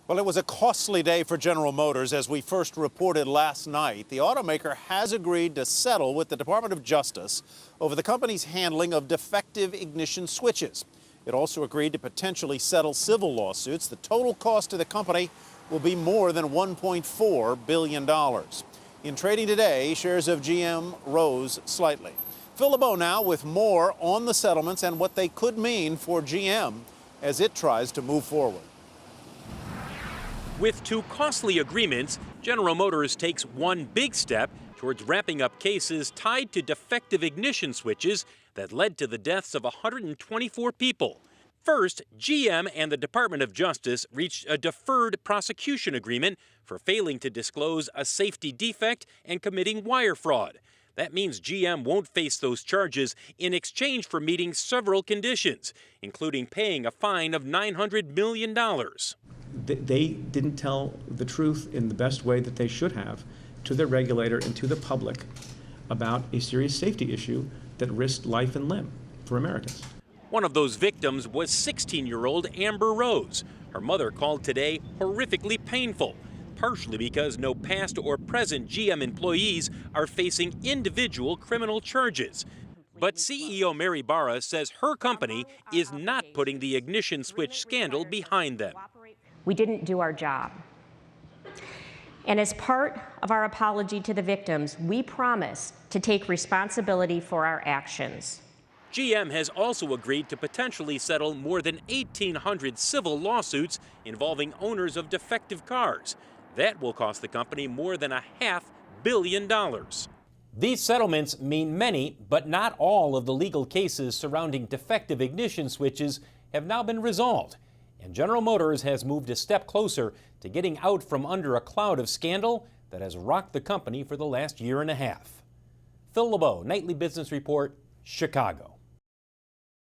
Well, it was a costly day for General Motors, as we first reported last night. The automaker has agreed to settle with the Department of Justice over the company's handling of defective ignition switches. It also agreed to potentially settle civil lawsuits. The total cost to the company will be more than $1.4 billion. In trading today, shares of GM rose slightly. Phil LeBeau now with more on the settlements and what they could mean for GM as it tries to move forward. With two costly agreements, General Motors takes one big step towards wrapping up cases tied to defective ignition switches that led to the deaths of 124 people. First, GM and the Department of Justice reached a deferred prosecution agreement for failing to disclose a safety defect and committing wire fraud. That means GM won't face those charges in exchange for meeting several conditions, including paying a fine of $900 million. They didn't tell the truth in the best way that they should have to their regulator and to the public about a serious safety issue that risked life and limb for Americans. One of those victims was 16-year-old Amber Rose. Her mother called today horrifically painful, partially because no past or present GM employees are facing individual criminal charges. But CEO Mary Barra says her company is not putting the ignition switch scandal behind them. We didn't do our job. And as part of our apology to the victims, we promise to take responsibility for our actions. GM has also agreed to potentially settle more than 1,800 civil lawsuits involving owners of defective cars. That will cost the company more than $500 million. These settlements mean many, but not all of the legal cases surrounding defective ignition switches have now been resolved. And General Motors has moved a step closer to getting out from under a cloud of scandal that has rocked the company for the last year and a half. Phil LeBeau, Nightly Business Report, Chicago.